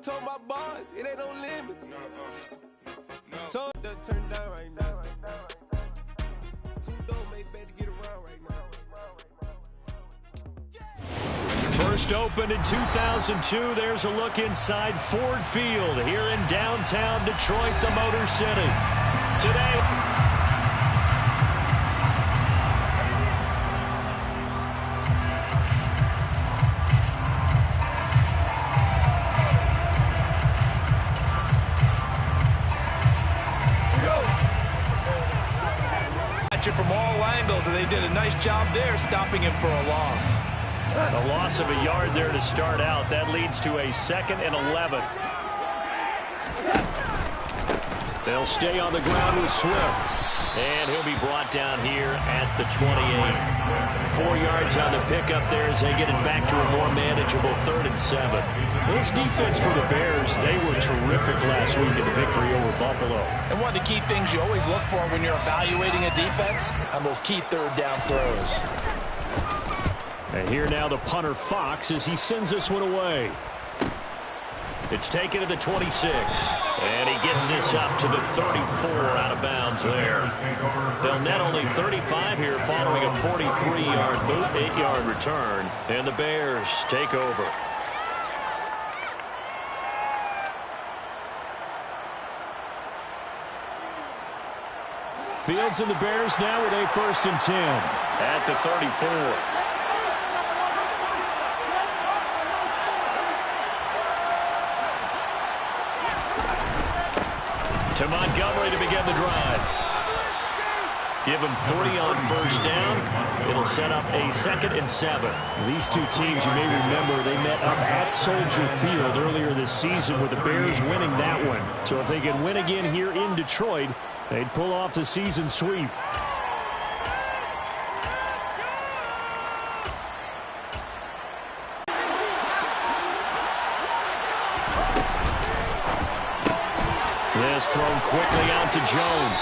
told my boys, it ain't no limits. Told them to turn down right now. Two dope make better get around right now. First opened in 2002. There's a look inside Ford Field here in downtown Detroit, the Motor City. Today, from all angles, and they did a nice job there stopping him for a loss. A loss of a yard there to start out. That leads to a 2nd and 11. They'll stay on the ground with Swift. And he'll be brought down here at the 28. 4 yards on the pickup there as they get it back to a more manageable 3rd and 7. This defense for the Bears, they were terrific last week in the victory over Buffalo. And one of the key things you always look for when you're evaluating a defense on those key 3rd down throws. And here now the punter Fox as he sends this one away. It's taken to the 26. And he gets this up to the 34 out of bounds there. They'll net only 35 here following a 43-yard boot, 8-yard return. And the Bears take over. Fields and the Bears now with a 1st and 10 at the 34. To Montgomery to begin the drive. Give him 3 on 1st down. It'll set up a 2nd and 7. These two teams, you may remember, they met up at Soldier Field earlier this season with the Bears winning that one. So if they can win again here in Detroit, they'd pull off the season sweep. This thrown quickly out to Jones.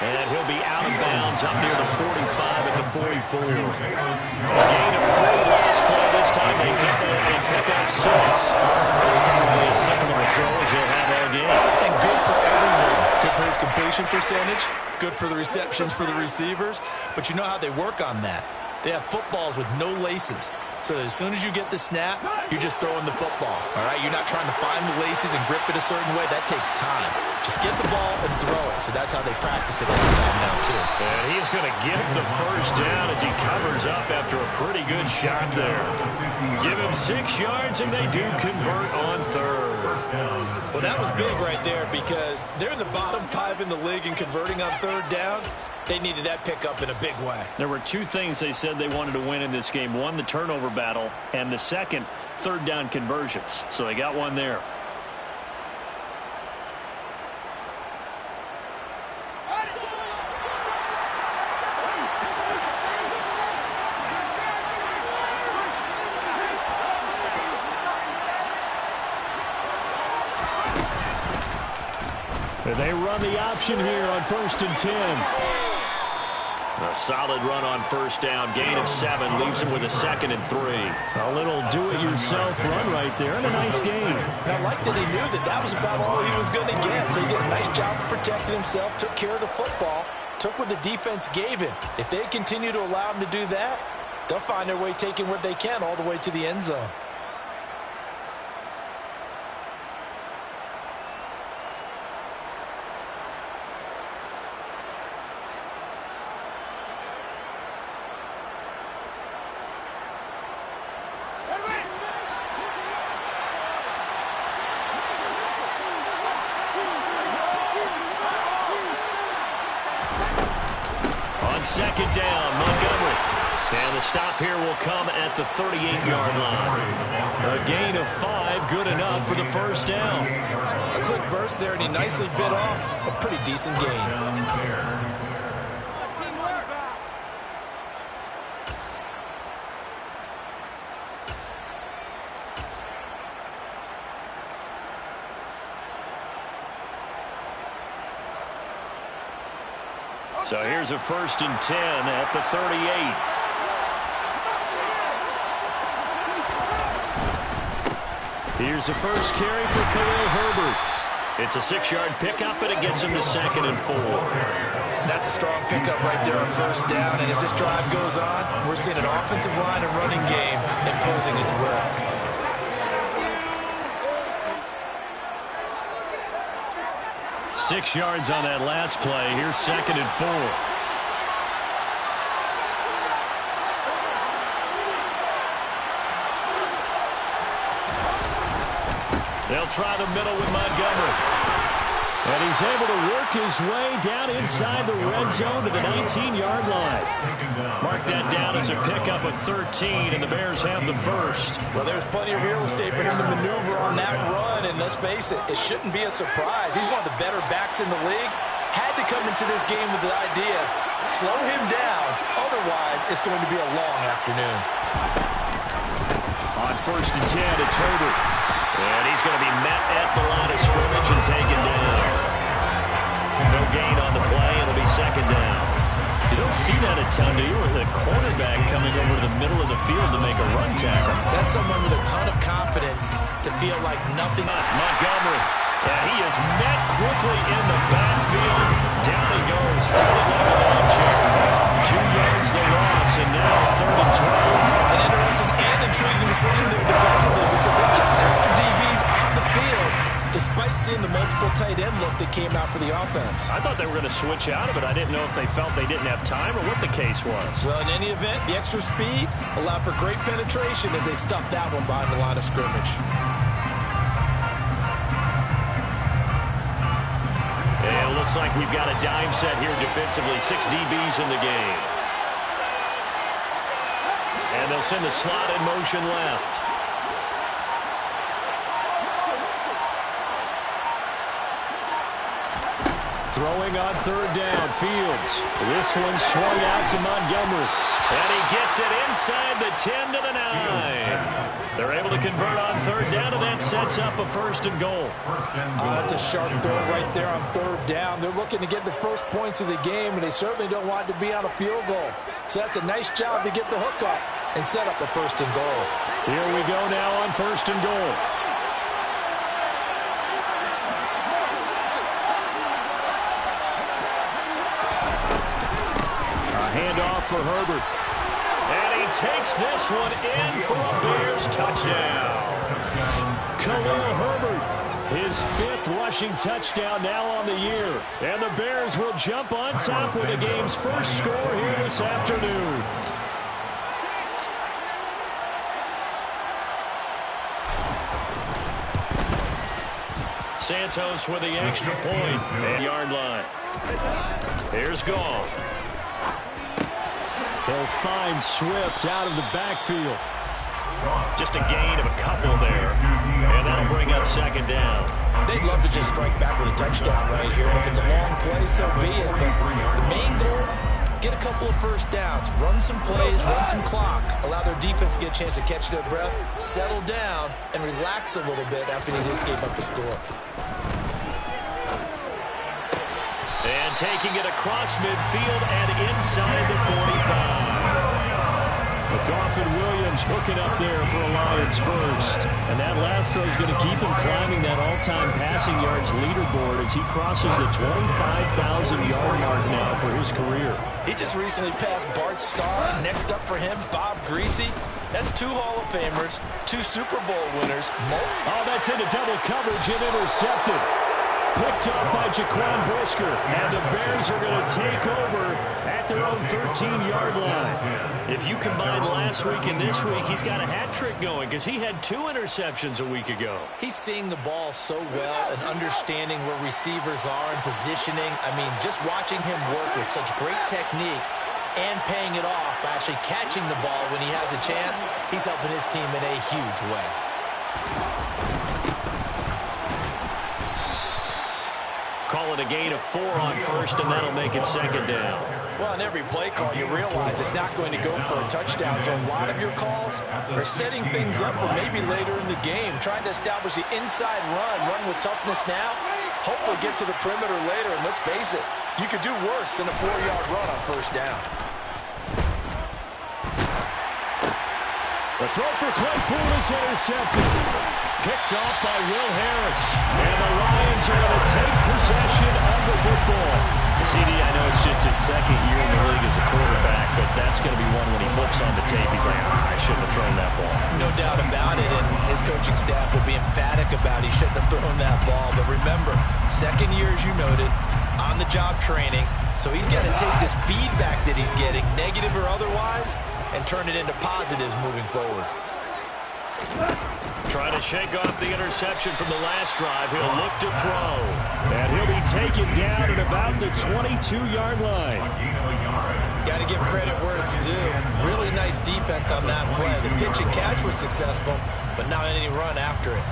And he'll be out of bounds up near the 45 at the 44. A gain of 3 last play. This time they double it and pick up 6. It's probably as similar a throw as he'll have all game. And good for everyone. Good for his completion percentage. Good for the receptions for the receivers. But you know how they work on that. They have footballs with no laces. So as soon as you get the snap, you're just throwing the football. All right, you're not trying to find the laces and grip it a certain way. That takes time. Just get the ball and throw it. So that's how they practice it all the time now, too. And he's going to get the 1st down as he covers up after a pretty good shot there. Give him 6 yards, and they do convert on 3rd. Well, that was big right there because they're in the bottom 5 in the league and converting on 3rd down. They needed that pickup in a big way. There were 2 things they said they wanted to win in this game. One, the turnover battle, and the second, 3rd down conversions. So they got one there. They run the option here on 1st and 10. A solid run on 1st down. Gain of 7 leaves him with a 2nd and 3. A little do-it-yourself run right there and a nice gain. And I like that he knew that was about all he was going to get. So he did a nice job of protecting himself, took care of the football, took what the defense gave him. If they continue to allow him to do that, they'll find their way taking what they can all the way to the end zone. On 2nd down, Montgomery. And the stop here will come at the 38-yard line. A gain of 5, good enough for the 1st down. A quick burst there, and he nicely bit off a pretty decent gain. So here's a 1st and 10 at the 38. Here's the first carry for Khalil Herbert. It's a 6-yard pickup, and it gets him to 2nd and 4. That's a strong pickup right there on first down. And as this drive goes on, we're seeing an offensive line and running game imposing its will. Six yards on that last play. Here's 2nd and 4. They'll try the middle with Montgomery. And he's able to work his way down inside the red zone to the 19-yard line. Mark that down as a pickup of 13, and the Bears have the first. Well, there's plenty of real estate for him to maneuver on that run, and let's face it, it shouldn't be a surprise. He's one of the better backs in the league. Had to come into this game with the idea, slow him down, otherwise it's going to be a long afternoon. On 1st and 10, it's Herbert. And he's going to be met at the line of scrimmage and taken down. No gain on the play, and it'll be 2nd down. You don't see that a ton, do you? With a quarterback coming over to the middle of the field to make a run tackle. That's someone with a ton of confidence to feel like nothing. Montgomery. Yeah, he is met quickly in the backfield. Down he goes, falling like a lawn chair. 2 yards the loss, and now 3rd and 12. An interesting and intriguing decision there defensively because they kept extra DBs on the field despite seeing the multiple tight end look that came out for the offense. I thought they were going to switch out of it. I didn't know if they felt they didn't have time or what the case was. Well, in any event, the extra speed allowed for great penetration as they stuffed that one behind the line of scrimmage. And it looks like we've got a dime set here defensively. 6 DBs in the game. And they'll send the slot in motion left. Throwing on 3rd down, Fields. This one swung out to Montgomery. And he gets it inside the 10 to the 9. They're able to convert on 3rd down, and that sets up a 1st and goal. That's a sharp throw right there on 3rd down. They're looking to get the first points of the game, and they certainly don't want to be on a field goal. So that's a nice job to get the hook up and set up a 1st and goal. Here we go now on 1st and goal. Handoff for Herbert. And he takes this one in for a Bears touchdown. Khalil Herbert, his 5th rushing touchdown now on the year. And the Bears will jump on top with the game's first score here this afternoon. Santos with the extra point at yard line. Here's Gall. He'll find Swift out of the backfield. Just a gain of a couple there. And that'll bring up 2nd down. They'd love to just strike back with a touchdown right here. And if it's a long play, so be it. But the main goal, get a couple of 1st downs, run some plays, run some clock, allow their defense to get a chance to catch their breath, settle down, and relax a little bit after they just gave up the score. And taking it across midfield and inside the 45. McGough and Williams hooking up there for a Lions first. And that last throw is going to keep him climbing that all-time passing yards leaderboard as he crosses the 25,000-yard mark now for his career. He just recently passed Bart Starr. Next up for him, Bob Greasy. That's 2 Hall of Famers, 2 Super Bowl winners. Oh, that's into double coverage and intercepted. Picked up by Jaquan Brisker. And the Bears are going to take over at their own 13-yard line. If you combine last week and this week, he's got a hat trick going because he had 2 interceptions a week ago. He's seeing the ball so well and understanding where receivers are and positioning. I mean, just watching him work with such great technique and paying it off by actually catching the ball when he has a chance, he's helping his team in a huge way. Call it a gain of 4 on 1st, and that'll make it 2nd down. Well, on every play call, you realize it's not going to go for a touchdown. So a lot of your calls are setting things up for maybe later in the game, trying to establish the inside run with toughness now, hopefully get to the perimeter later. And let's face it, you could do worse than a 4-yard run on 1st down. The throw for Claypool is intercepted. picked off by Will Harris. And the Lions are going to take possession of the football. CD, I know it's just his second year in the league as a quarterback, but that's going to be one when he flips on the tape. He's like, I shouldn't have thrown that ball. No doubt about it, and his coaching staff will be emphatic about he shouldn't have thrown that ball. But remember, second year, as you noted, on-the-job training, so he's got to take this feedback that he's getting, negative or otherwise, and turn it into positives moving forward. Trying to shake off the interception from the last drive. He'll look to throw. And he'll be taken down at about the 22-yard line. Got to give credit where it's due. Really nice defense on that play. The pitch and catch was successful, but not any run after it.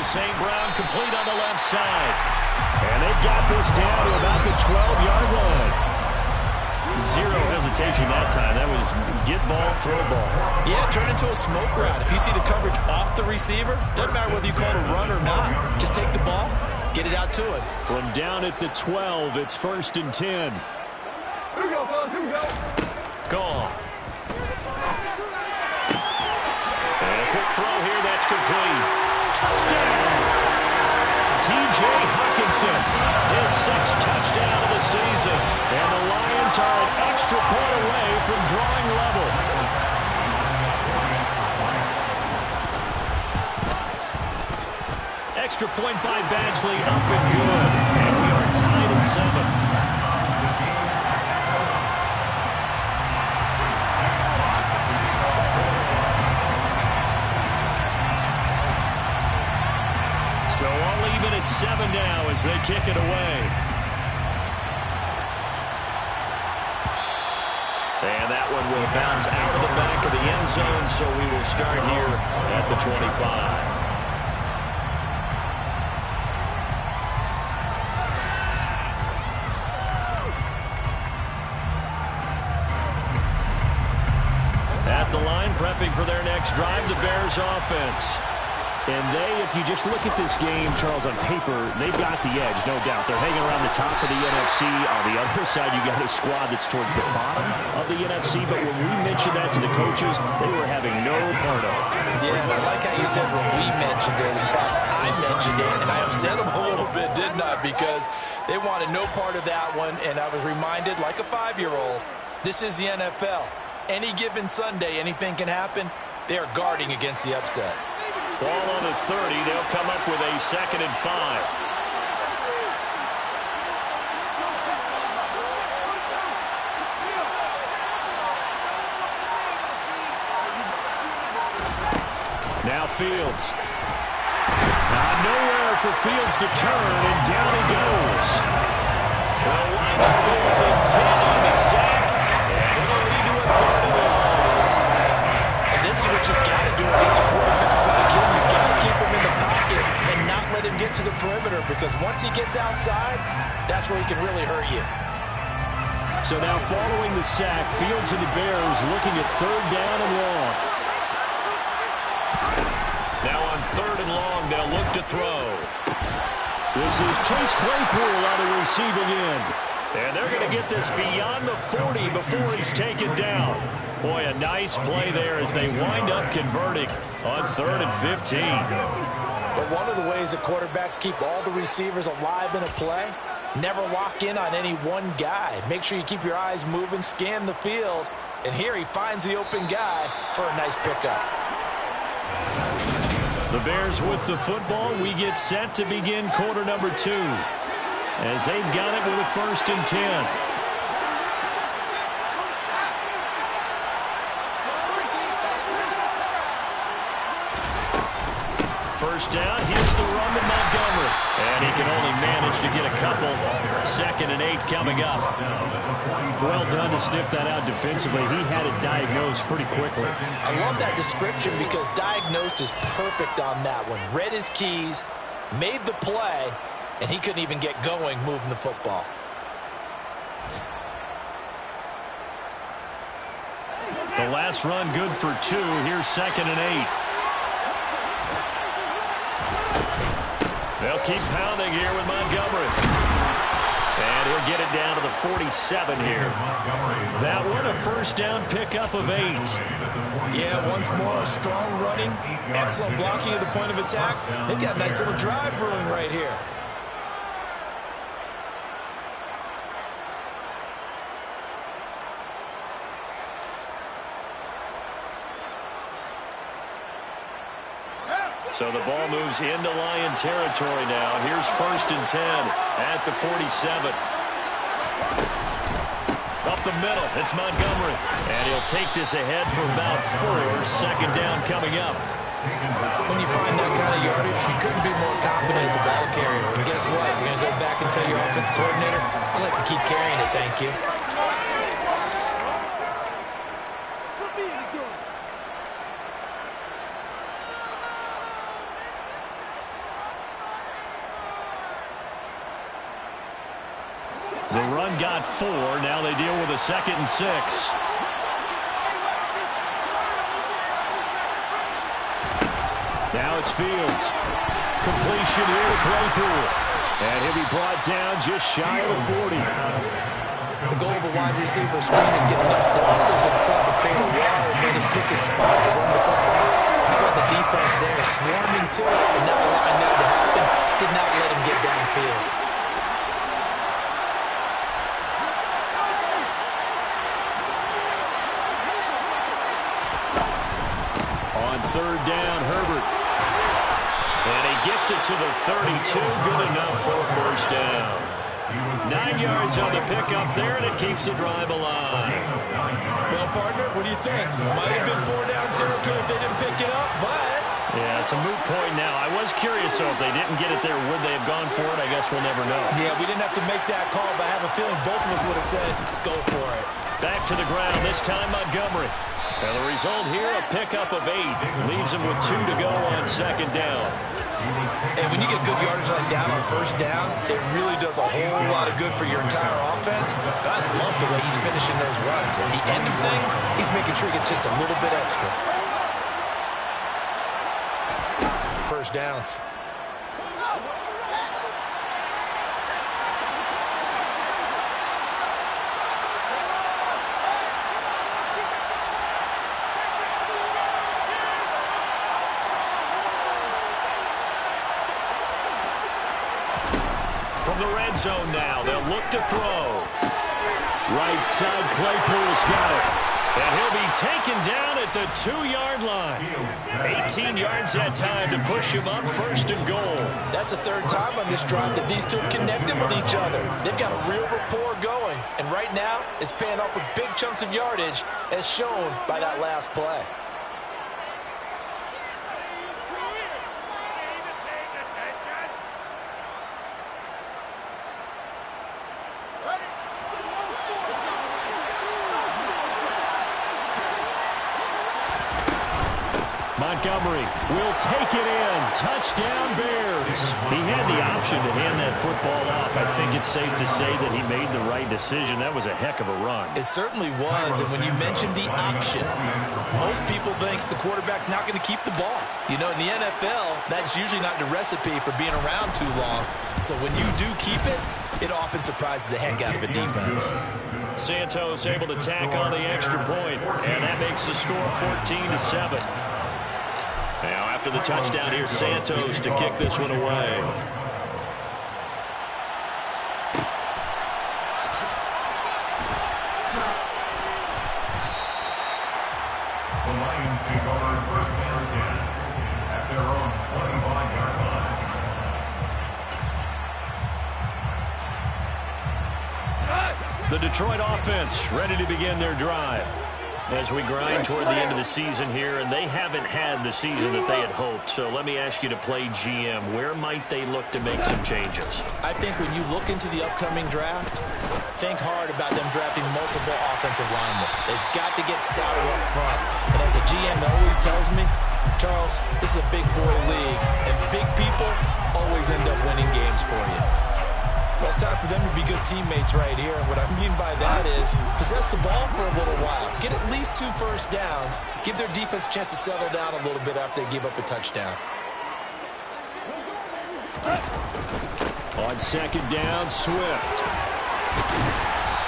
St. Brown complete on the left side. And they've got this down to about the 12-yard line. Zero hesitation that time. That was get ball, throw ball. Yeah, turn into a smoke route. If you see the coverage off the receiver, doesn't matter whether you call it a run or not. Just take the ball, get it out to him. From down at the 12, it's 1st and 10. Here we go, fellas. Here we go. Gone. And a quick throw here. That's complete. Touchdown! T.J. Hockenson, his 6th touchdown of the season. And the Lions are an extra point away from drawing level. Extra point by Badgley, up and good. And we are tied at 7. So all even at 7 now as they kick it away. And that one will bounce out of the back of the end zone, so we will start here at the 25. At the line, prepping for their next drive, the Bears offense. And if you just look at this game, Charles, on paper, they've got the edge, no doubt. They're hanging around the top of the NFC. On the other side, you got a squad that's towards the bottom of the NFC. But when we mentioned that to the coaches, they were having no part of it. Yeah, and I like how you said when we mentioned it. In fact, I mentioned it, and I upset them a little bit, didn't I? Because they wanted no part of that one, and I was reminded, like a 5-year-old, this is the NFL. Any given Sunday, anything can happen. They are guarding against the upset. Ball on the 30. They'll come up with a 2nd and 5. Now Fields. Nowhere for Fields to turn, and down he goes. Well, Wyman losing 10 on the sack, and it'll lead to a 3rd and long. And this is what you've got to do against a quarterback. You've got to keep him in the pocket and not let him get to the perimeter, because once he gets outside, that's where he can really hurt you. So now following the sack, Fields and the Bears looking at 3rd down and long. Now on 3rd and long, they'll look to throw. This is Chase Claypool on the receiving end. And they're going to get this beyond the 40 before he's taken down. Boy, a nice play there as they wind up converting on 3rd and 15. But one of the ways the quarterbacks keep all the receivers alive in a play, never lock in on any one guy. Make sure you keep your eyes moving, scan the field. And here he finds the open guy for a nice pickup. The Bears with the football. We get set to begin quarter number 2. As they've got it with a 1st and 10. First down, here's the run to Montgomery. And he can only manage to get a couple. 2nd and 8 coming up. Well done to sniff that out defensively. He had it diagnosed pretty quickly. I love that description because diagnosed is perfect on that one. Read his keys, made the play, and he couldn't even get going moving the football. The last run good for 2. Here's 2nd and 8. They'll keep pounding here with Montgomery. And he'll get it down to the 47 here. That one a first down pickup of 8. Yeah, once more, strong running, excellent blocking at the point of attack. They've got a nice little drive brewing right here. So the ball moves into Lion territory now. Here's 1st and 10 at the 47. Up the middle, it's Montgomery. And he'll take this ahead for about 4. Second down coming up. When you find that kind of yardage, you couldn't be more confident as a ball carrier. And guess what? You're going to go back and tell your offensive coordinator, I'd like to keep carrying it, thank you. The run got 4. Now they deal with a 2nd and 6. Now it's Fields. Completion here to Claypool. And he'll be brought down just shy of the 40. The goal of a wide receiver screen is getting enough blockers in front to create a wall and let him pick his spot to run the football. How about the defense there, swarming to it and not allowing that to happen? Did not let him get downfield. On 3rd down, Herbert. And he gets it to the 32. Good enough for a first down. 9 yards on the pickup there, and it keeps the drive alive. Well, partner, what do you think? Might have been 4 down territory if they didn't pick it up, but... Yeah, it's a moot point now. I was curious, so if they didn't get it there, would they have gone for it? I guess we'll never know. Yeah, we didn't have to make that call, but I have a feeling both of us would have said, go for it. Back to the ground, this time Montgomery. And the result here, a pickup of 8. Leaves him with 2 to go on 2nd down. And when you get good yardage like that on 1st down, it really does a whole lot of good for your entire offense. But I love the way he's finishing those runs. At the end of things, he's making sure he gets just a little bit extra. 1st downs. From the red zone now, they'll look to throw. Right side, Claypool's got it. And he'll be taken down at the 2-yard line. 18 yards that time to push him up 1st and goal. That's the 3rd time on this drive that these two have connected with each other. They've got a real rapport going. And right now, it's paying off with big chunks of yardage, as shown by that last play. Montgomery will take it in. Touchdown, Bears. He had the option to hand that football off. I think it's safe to say that he made the right decision. That was a heck of a run. It certainly was, and when you mentioned the option, most people think the quarterback's not going to keep the ball. You know, in the NFL, that's usually not the recipe for being around too long. So when you do keep it, it often surprises the heck out of a defense. Santos able to tack on the extra point, and that makes the score 14-7. Now, after the touchdown, here's Santos to kick this one away. The Lions take over 1st and 10 at their own 25-yard line. The Detroit offense ready to begin their drive as we grind toward the end of the season here, and they haven't had the season that they had hoped. So let me ask you to play GM. Where might they look to make some changes? I think when you look into the upcoming draft, think hard about them drafting multiple offensive linemen. They've got to get stouter up front. And as a GM always tells me, Charles, this is a big boy league, and big people always end up winning games for you. Well, it's time for them to be good teammates right here. And what I mean by that is possess the ball for a little while. Get at least 2 first downs. Give their defense a chance to settle down a little bit after they give up a touchdown. On second down, Swift.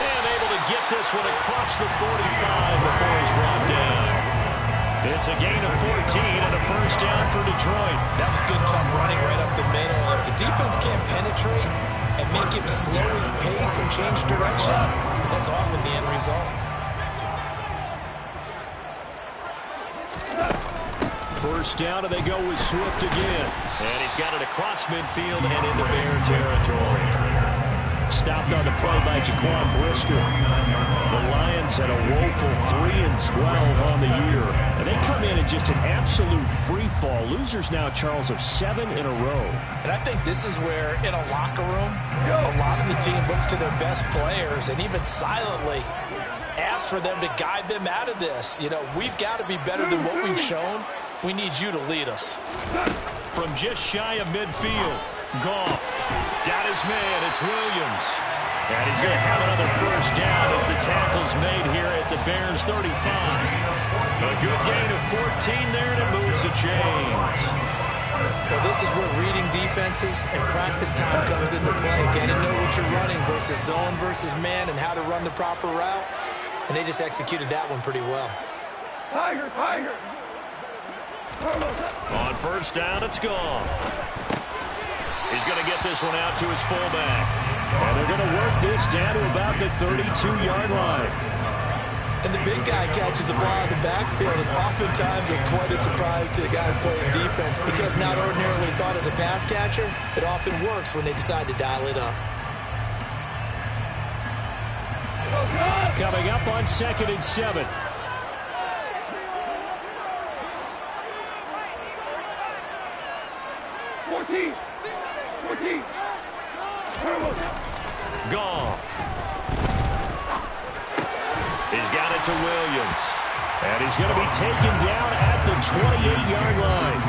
And able to get this one across the 45 before he's brought down. It's a gain of 14 and a first down for Detroit. That was good, tough running right up the middle. If the defense can't penetrate and make him slow his pace and change direction, that's often the end result. First down, and they go with Swift again. And he's got it across midfield and into Bear territory. Stopped on the play by Jaquan Brisker. The Lions had a woeful 3-12 on the year. And they come in just an absolute free fall. Losers now, Charles, of 7 in a row. And I think this is where, in a locker room, a lot of the team looks to their best players and even silently asks for them to guide them out of this. You know, we've got to be better than what we've shown. We need you to lead us. From just shy of midfield, Goff got his man. It's Williams. And he's going to have another first down as the tackle's made here at the Bears 35. A good gain of 14 there, and it moves the chains. Well, this is where reading defenses and practice time comes into play. Got to know what you're running versus zone versus man and how to run the proper route. And they just executed that one pretty well. Tiger, Tiger. On first down, it's gone. He's going to get this one out to his fullback. And they're going to work this down to about the 32-yard line. And the big guy catches the ball in the backfield, and oftentimes it's quite a surprise to the guys playing defense because not ordinarily thought as a pass catcher, it often works when they decide to dial it up. Coming up on 2nd and 7. Goff. He's got it to Williams. And he's going to be taken down at the 28-yard line.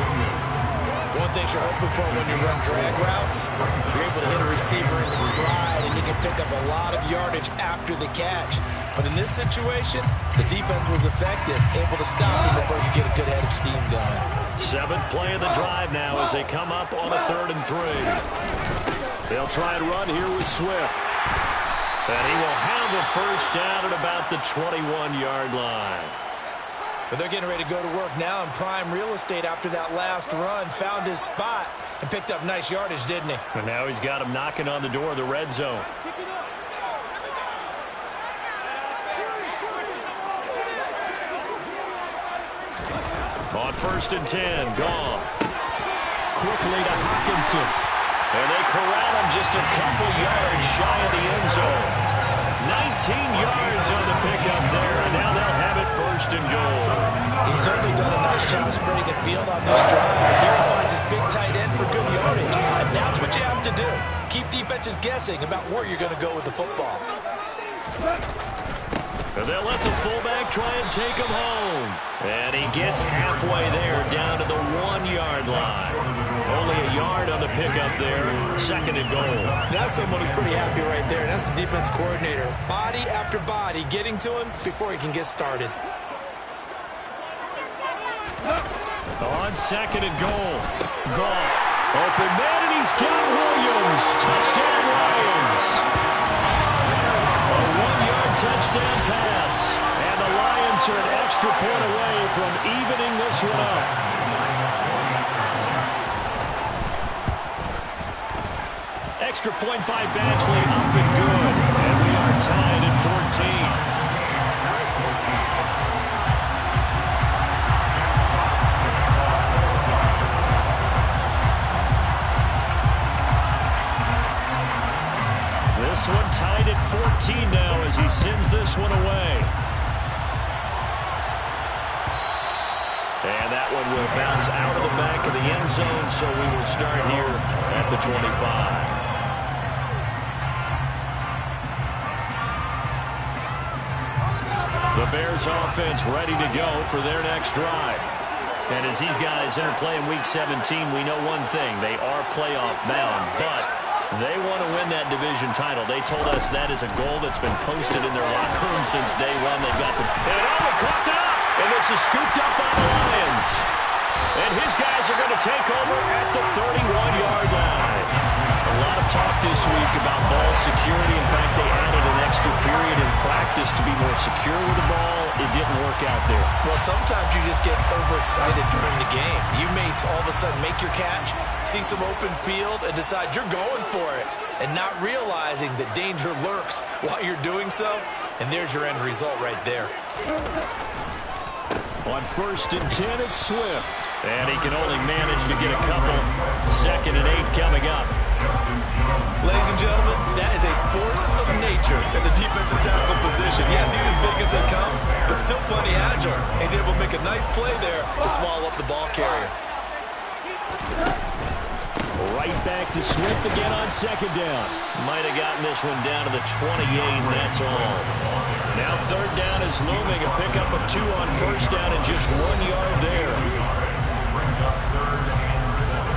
One thing you're hoping for when you run drag routes, you're able to hit a receiver in stride, and you can pick up a lot of yardage after the catch. But in this situation, the defense was effective, able to stop him before he could get a good head of steam going. 7th play of the drive now as they come up on a 3rd and 3. They'll try and run here with Swift. And he will have a first down at about the 21-yard line. But they're getting ready to go to work now in prime real estate after that last run. Found his spot and picked up nice yardage, didn't he? And now he's got him knocking on the door of the red zone. On 1st and 10, Goff. Quickly to Hockenson. And they corral him just a couple yards shy of the end zone. 19 yards on the pickup there, and now they'll have it 1st and goal. He's certainly done a nice job spreading the field on this drive. Here he finds his big tight end for good yardage. And that's what you have to do. Keep defenses guessing about where you're going to go with the football. And they'll let the fullback try and take him home. And he gets halfway there down to the 1-yard line. Only a yard on the pickup there. 2nd and goal. That's someone who's pretty happy right there. That's the defense coordinator. Body after body getting to him before he can get started. On 2nd and goal. Goff. Open man, and he's got Williams. Touchdown, Lions. A 1-yard touchdown pass. And the Lions are an extra point away from evening this one up. Extra point by Badgley, up and good. And we are tied at 14. This one tied at 14 now as he sends this one away. And that one will bounce out of the back of the end zone, so we will start here at the 25. The Bears offense ready to go for their next drive. And as these guys interplay in Week 17, we know one thing. They are playoff bound, but they want to win that division title. They told us that is a goal that's been posted in their locker room since day one. They've got the... And caught up! And this is scooped up by the Lions. And his guys are going to take over at the 31-yard line. A lot of talk this week about ball security. In fact, they added an extra period in practice to be more secure with the ball. It didn't work out there. Well, sometimes you just get overexcited during the game. You may all of a sudden make your catch, see some open field, and decide you're going for it, and not realizing that danger lurks while you're doing so, and there's your end result right there. On 1st and 10, it's Swift. And he can only manage to get a couple. 2nd and 8 coming up. Ladies and gentlemen, that is a force of nature at the defensive tackle position. Yes, he's as big as they come, but still plenty agile. He's able to make a nice play there to swallow up the ball carrier. Right back to Swift again on 2nd down. Might have gotten this one down to the 28, and that's all. Now 3rd down is looming. A pickup of 2 on 1st down and just 1 yard there. Brings up 3rd and 7.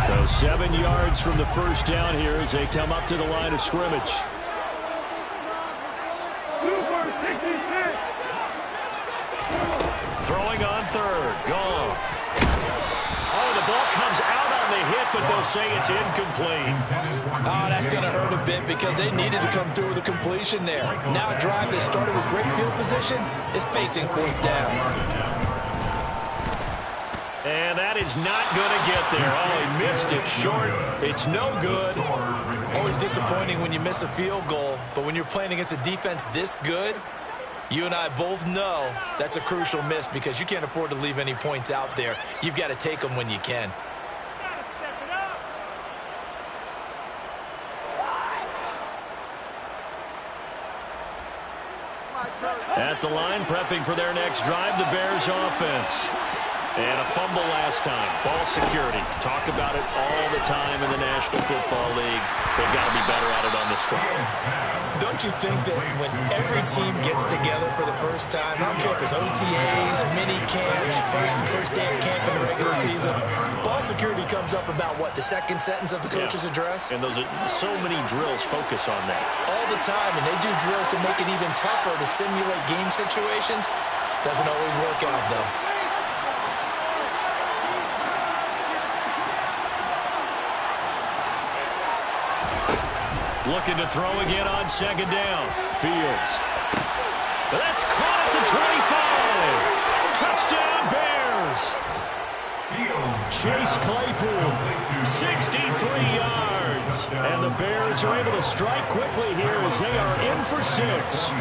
So 7 yards from the 1st down here as they come up to the line of scrimmage. Throwing on 3rd. Goff. Oh, the ball comes out on the hit, but they'll say it's incomplete. Oh, that's going to hurt a bit because they needed to come through with a completion there. Now a drive that started with great field position is facing 4th down. And that is not going to get there. Oh, he missed it short. It's no good. Always disappointing when you miss a field goal, but when you're playing against a defense this good, you and I both know that's a crucial miss because you can't afford to leave any points out there. You've got to take them when you can. At the line, prepping for their next drive, the Bears offense. And a fumble last time. Ball security. Talk about it all the time in the National Football League. They've got to be better at it on this drive. Don't you think that when every team gets together for the first time, I don't care if it's OTAs, mini camps, first day of camp in the regular season, ball security comes up about what, the 2nd sentence of the coach's address? And those are so many drills focus on that. All the time, and they do drills to make it even tougher to simulate game situations. Doesn't always work out, though. Looking to throw again on 2nd down. Fields. That's caught at the 25. Touchdown, Bears. Chase Claypool, 63 yards. And the Bears are able to strike quickly here as they are in for 6.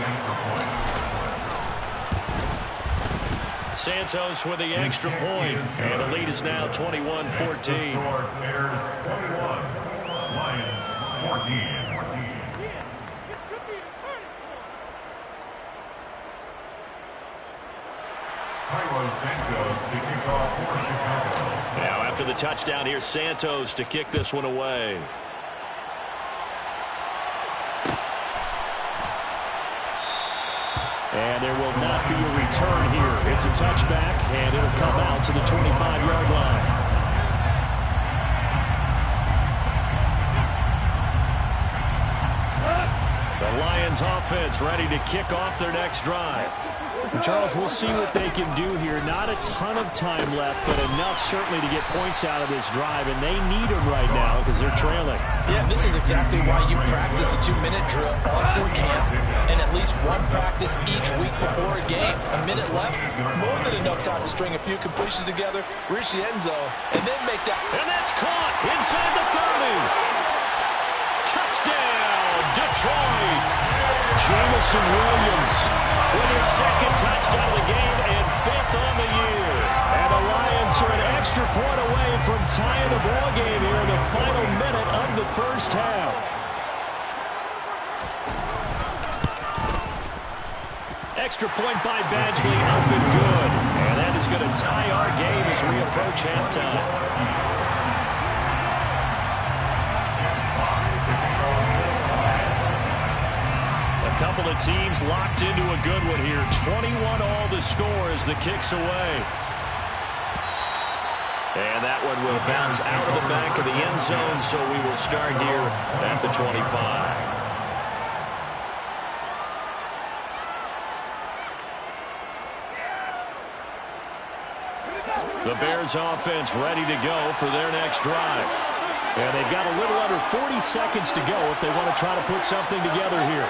Santos with the extra point. And the lead is now 21-14. Bears 21, Lions 14. Santos to kick off for Chicago. Now after the touchdown, here's Santos to kick this one away. And there will not be a return here. It's a touchback, and it'll come out to the 25-yard line. The Lions offense ready to kick off their next drive. Charles, we'll see what they can do here. Not a ton of time left, but enough certainly to get points out of this drive, and they need them right now because they're trailing. Yeah, this is exactly why you practice a 2-minute drill all through camp and at least one practice each week before a game. A minute left, more than enough time to string a few completions together, reach the end zone, and then make that. And that's caught inside the 30. Touchdown, Detroit. Jameson Williams with his 2nd touchdown of the game and 5th on the year. And the Lions are an extra point away from tying the ball game here in the final minute of the 1st half. Extra point by Badgley, up and good. And that is going to tie our game as we approach halftime. Couple of teams locked into a good one here. 21 all the score as the kick's away. And that one will bounce out of the back of the end zone, so we will start here at the 25. The Bears offense ready to go for their next drive. And they've got a little under 40 seconds to go if they want to try to put something together here.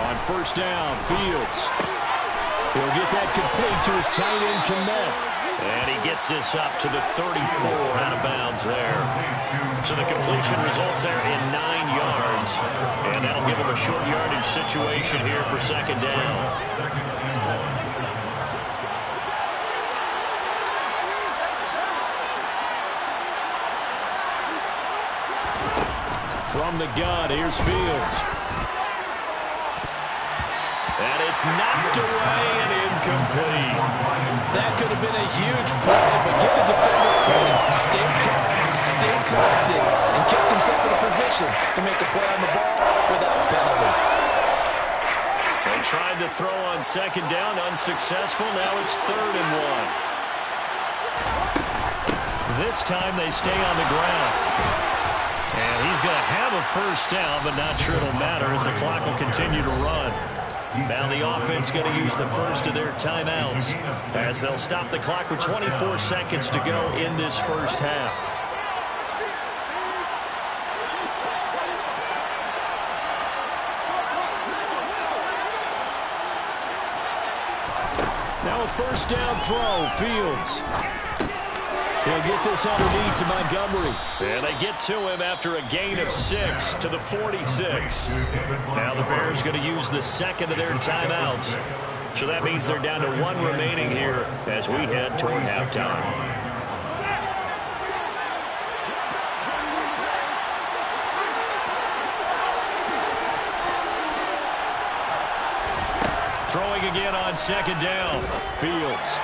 On first down, Fields. He'll get that complete to his tight end, Kmet. And he gets this up to the 34 out of bounds there. So the completion results there in 9 yards. And that'll give him a short yardage situation here for second down. From the gun, here's Fields. And it's knocked away and incomplete. That could have been a huge play, but give the defender credit. Stayed calm, stayed collected, and kept himself in a position to make a play on the ball without penalty. They tried to throw on second down, unsuccessful. Now it's 3rd and 1. This time they stay on the ground. And he's going to have a first down, but not sure it'll matter as the clock will continue to run. Now the offense going to use the first of their timeouts as they'll stop the clock with 24 seconds to go in this first half. Now a first down throw, Fields. He'll get this underneath to Montgomery. And they get to him after a gain of 6 to the 46. Now the Bears going to use the second of their timeouts. So that means they're down to 1 remaining here as we head toward halftime. Throwing again on second down. Fields.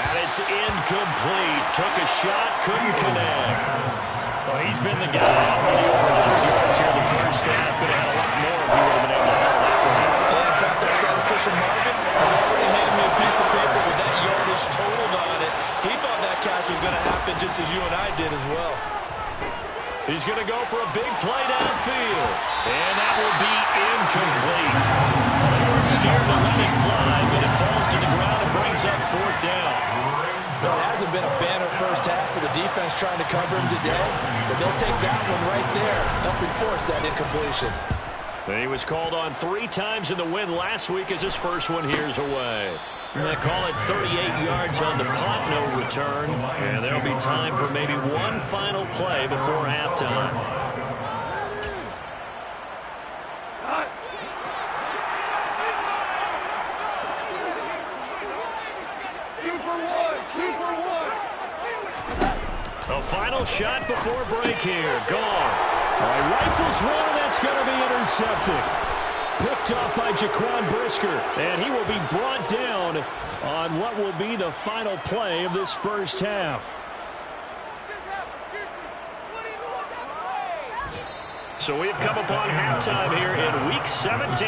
And it's incomplete. Took a shot, couldn't connect. Well, he's been the guy out with the over 100 yards here in the first half. Could have had a lot more if he would have been able to hold that one. And in fact, our statistician Marvin has already handed me a piece of paper with that yardage totaled on it. He thought that catch was going to happen just as you and I did as well. He's going to go for a big play downfield. And that will be incomplete. They weren't scared to let it fly, but it falls to the ground and brings up 4th down. Well, it hasn't been a banner first half for the defense trying to cover him today, but they'll take that one right there, helping force that incompletion. He was called on 3 times in the win last week as his first one here's away. They call it 38 yards on the punt, no return, and there'll be time for maybe one final play before halftime. A final shot before break here. Goff. Rifles one, that's going to be intercepted. Picked off by Jaquan Brisker, and he will be brought down on what will be the final play of this first half. So we've come upon halftime here in Week 17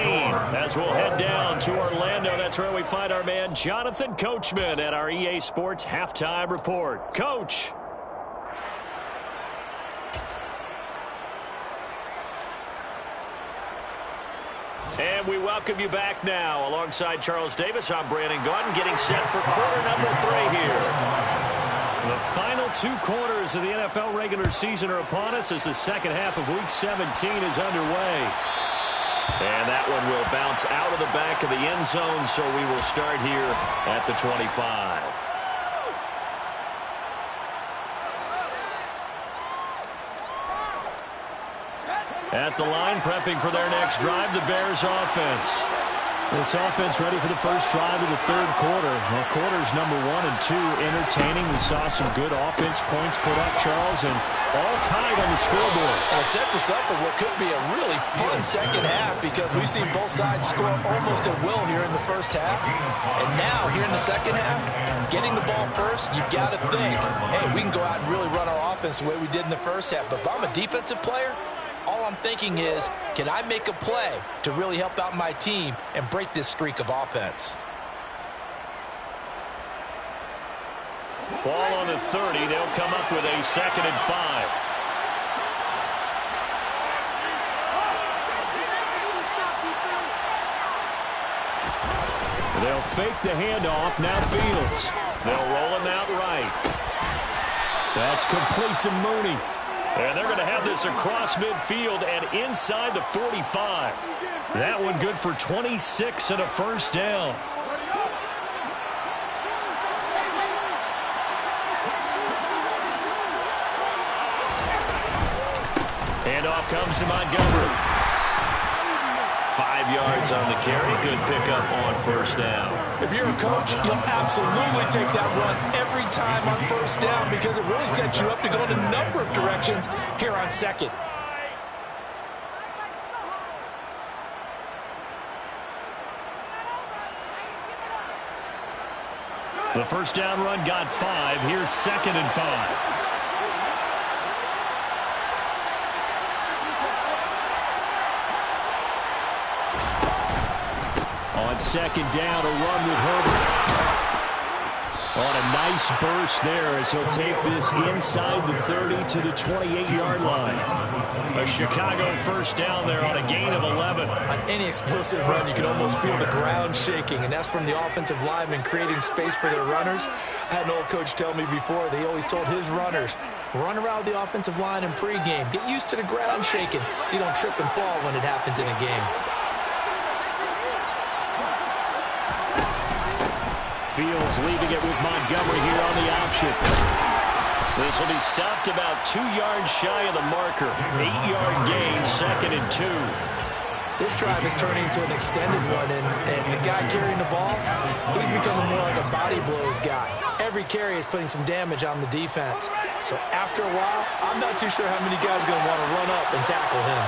as we'll head down to Orlando. That's where we find our man Jonathan Coachman at our EA Sports Halftime Report. Coach. And we welcome you back now. Alongside Charles Davis, I'm Brandon Gaudin, getting set for quarter number 3 here. The final 2 quarters of the NFL regular season are upon us as the second half of Week 17 is underway. And that one will bounce out of the back of the end zone, so we will start here at the 25. At the line, prepping for their next drive, the Bears offense. This offense ready for the first drive of the 3rd quarter. Well, quarters number 1 and 2 entertaining. We saw some good offense points put up, Charles, and all tied on the scoreboard. And it sets us up for what could be a really fun second half because we've seen both sides score almost at will here in the first half. And now, here in the second half, getting the ball first, you've got to think, hey, we can go out and really run our offense the way we did in the first half. But if I'm a defensive player, all I'm thinking is, can I make a play to really help out my team and break this streak of offense? Ball on the 30. They'll come up with a 2nd and 5. They'll fake the handoff. Now Fields. They'll roll him out right. That's complete to Mooney. And they're going to have this across midfield and inside the 45. That one good for 26 and a first down. Handoff comes to Montgomery. 5 yards on the carry. Good pickup on first down. If you're a coach, you'll absolutely take that run every time on first down because it really sets you up to go in a number of directions here on second. The first down run got 5. Here's 2nd and 5. On 2nd down, a run with Herbert. On a nice burst there as he'll take this inside the 30 to the 28-yard line. A Chicago first down there on a gain of 11. On any explosive run, you can almost feel the ground shaking, and that's from the offensive linemen creating space for their runners. I had an old coach tell me before, they always told his runners, run around the offensive line in pregame. Get used to the ground shaking so you don't trip and fall when it happens in a game. Fields leaving it with Montgomery here on the option. This will be stopped about 2 yards shy of the marker. 8-yard gain, 2nd and 2. This drive is turning into an extended one, and the guy carrying the ball, he's becoming more like a body blows guy. Every carry is putting some damage on the defense. So after a while, I'm not too sure how many guys are going to want to run up and tackle him.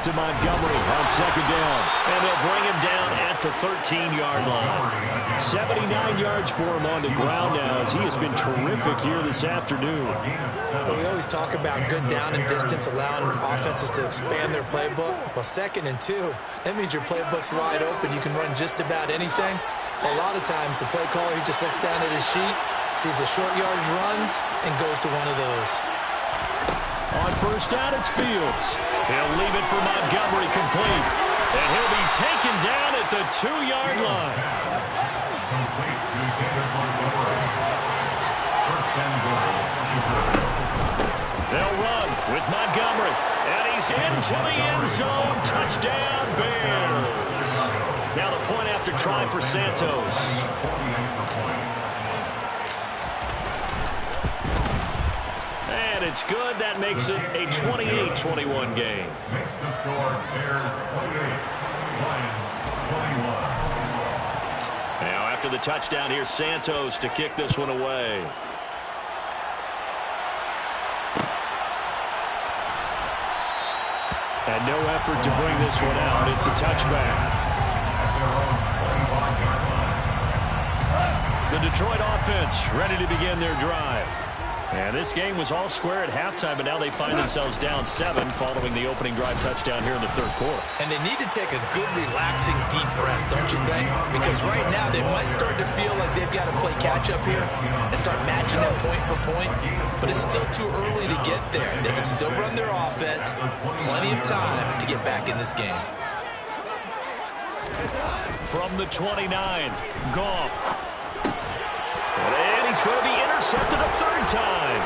To Montgomery on 2nd down. And they'll bring him down at the 13-yard line. 79 yards for him on the ground now as he has been terrific here this afternoon. But we always talk about good down and distance, allowing offenses to expand their playbook. Well, 2nd and 2, that means your playbook's wide open. You can run just about anything. A lot of times, the play caller, he just looks down at his sheet, sees the short yardage runs, and goes to one of those. On first down, it's Fields. He'll leave it for Montgomery complete. And he'll be taken down at the 2-yard line. Complete to David Montgomery. First and goal. They'll run with Montgomery. And he's into the end zone. Touchdown, Bears. Now the point after try for Santos. It's good. That makes it a 28-21 game. Makes the score Bears 28, Lions 21. Now after the touchdown, here's Santos to kick this one away. And no effort to bring this one out. It's a touchback. At their own 25-yard line. The Detroit offense ready to begin their drive. And this game was all square at halftime, but now they find themselves down 7 following the opening drive touchdown here in the 3rd quarter. And they need to take a good, relaxing, deep breath, don't you think? Because right now they might start to feel like they've got to play catch-up here and start matching them point for point. But it's still too early to get there. They can still run their offense. Plenty of time to get back in this game. From the 29, Goff. And he's going to be intercepted a 3rd time.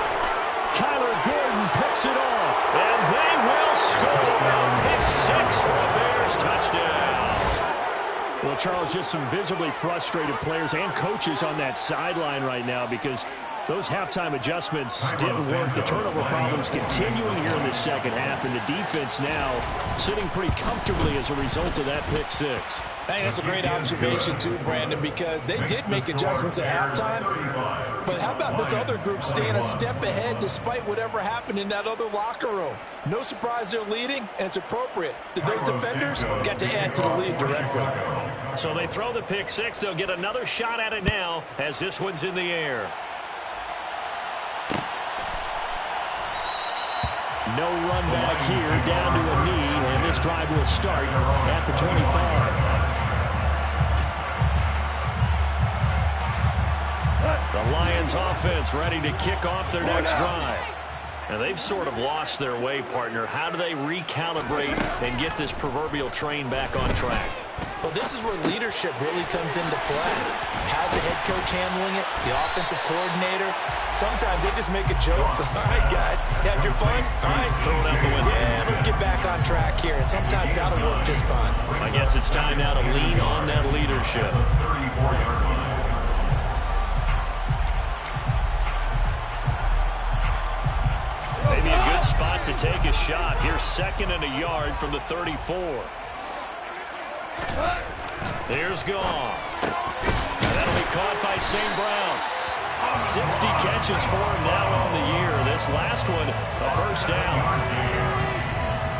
Kyler Gordon picks it off. And they will score. Pick 6 for a Bears touchdown. Well, Charles, just some visibly frustrated players and coaches on that sideline right now because those halftime adjustments didn't work. The turnover problems continuing here in the 2nd half, and the defense now sitting pretty comfortably as a result of that pick 6. Hey, that's a great observation too, Brandon, because they did make adjustments at halftime. But how about this other group staying a step ahead despite whatever happened in that other locker room? No surprise they're leading, and it's appropriate that those defenders got to add to the lead directly. So they throw the pick 6. They'll get another shot at it now as this one's in the air. No run back here, down to a knee, and this drive will start at the 25. The Lions offense ready to kick off their next drive. Now, they've sort of lost their way, partner. How do they recalibrate and get this proverbial train back on track? Well, this is where leadership really comes into play. How's the head coach handling it? The offensive coordinator? Sometimes they just make a joke. All right, guys, you had your fun? All right. Throw it out the window. Yeah, let's get back on track here. And sometimes that'll work just fine. I guess it's time now to lean on that leadership. 34-yard line. Maybe a good spot to take a shot. Here's 2nd and a yard from the 34. There's Goff. That'll be caught by St. Brown. 60 catches for him now on the year. This last one, a first down.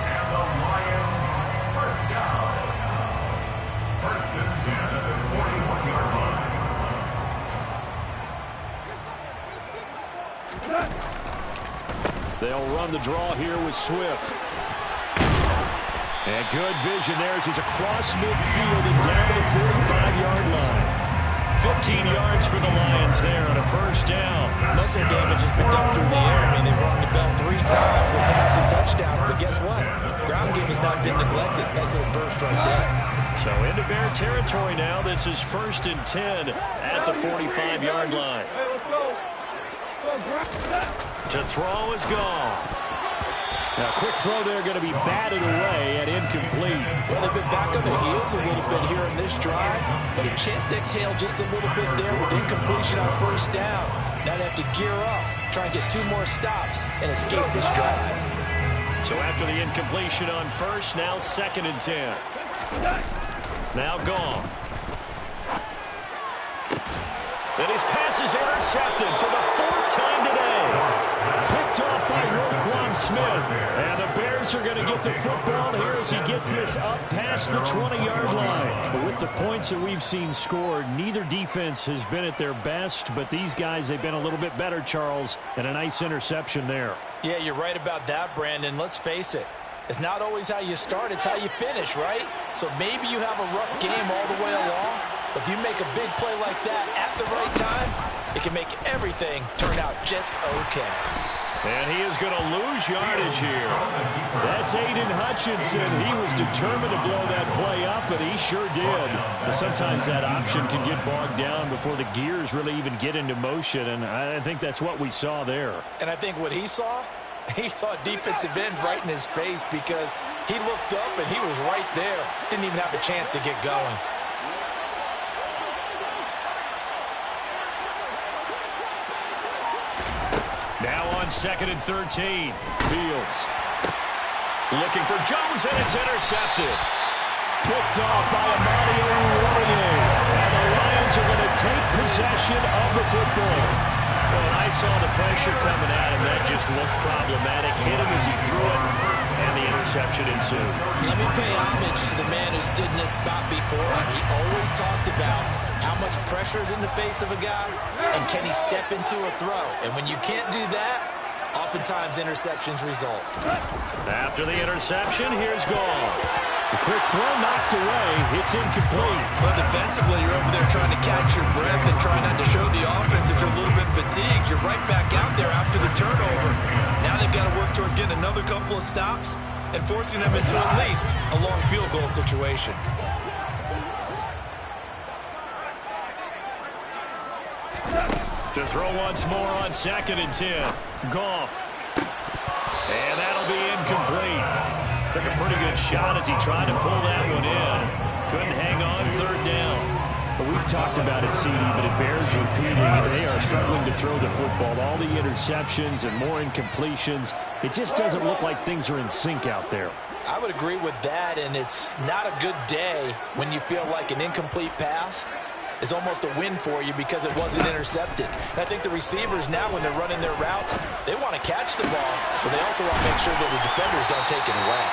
And the Lions, first down. 1st and 10 at the 41-yard line. They'll run the draw here with Swift. And good vision there as he's across midfield and down the 35-yard line. 15 yards for the Lions there on a first down. Most of their damage has been done through the air. I mean, they've rung the bell 3 times with passing touchdowns, but guess what? Ground game has not been neglected. Nice little burst right there. So into Bear territory now. This is 1st and 10 at the 45-yard line. To throw is Goff. Now, quick throw there going to be batted away and incomplete. Well, they've been back on their heels a little bit here in this drive, but a chance to exhale just a little bit there with incompletion on first down. Now they have to gear up, try and get 2 more stops and escape this drive. So after the incompletion on first, now 2nd and 10. Now Goff. And his pass is intercepted for the 4th time today. Picked off by Roquan Smith. And the Bears are going to get the football here as he gets this up past the 20-yard line. But with the points that we've seen scored, neither defense has been at their best, but these guys, they've been a little bit better, Charles, and a nice interception there. Yeah, you're right about that, Brandon. Let's face it. It's not always how you start, it's how you finish, right? So maybe you have a rough game all the way along, but if you make a big play like that at the right time, it can make everything turn out just okay. And he is going to lose yardage here. That's Aiden Hutchinson. He was determined to blow that play up, and he sure did. But sometimes that option can get bogged down before the gears really even get into motion, and I think that's what we saw there. And I think what he saw a defensive end right in his face because he looked up and he was right there. Didn't even have a chance to get going. Now on 2nd and 13. Fields. Looking for Jones, and it's intercepted. Picked off by Amadio Uwanye. And the Lions are going to take possession of the football. Well, I saw the pressure coming at him. That just looked problematic. Hit him as he threw it, and the interception ensued. Let me pay homage to the man who stood in this spot before. He always talked about how much pressure is in the face of a guy, and can he step into a throw. And when you can't do that, oftentimes interceptions result. After the interception, here's Goff. The quick throw knocked away. It's incomplete. But defensively, you're over there trying to catch your breath and try not to show the offense that you're a little bit fatigued. You're right back out there after the turnover. Now they've got to work towards getting another couple of stops and forcing them into at least a long field goal situation. To throw once more on 2nd and 10. Goff. And that'll be incomplete. Took a pretty good shot as he tried to pull that one in. Couldn't hang on 3rd down. But we've talked about it, CD, but it bears repeating. They are struggling to throw the football. All the interceptions and more incompletions. It just doesn't look like things are in sync out there. I would agree with that, and it's not a good day when you feel like an incomplete pass is almost a win for you because it wasn't intercepted. And I think the receivers now, when they're running their routes, they want to catch the ball, but they also want to make sure that the defenders don't take it away.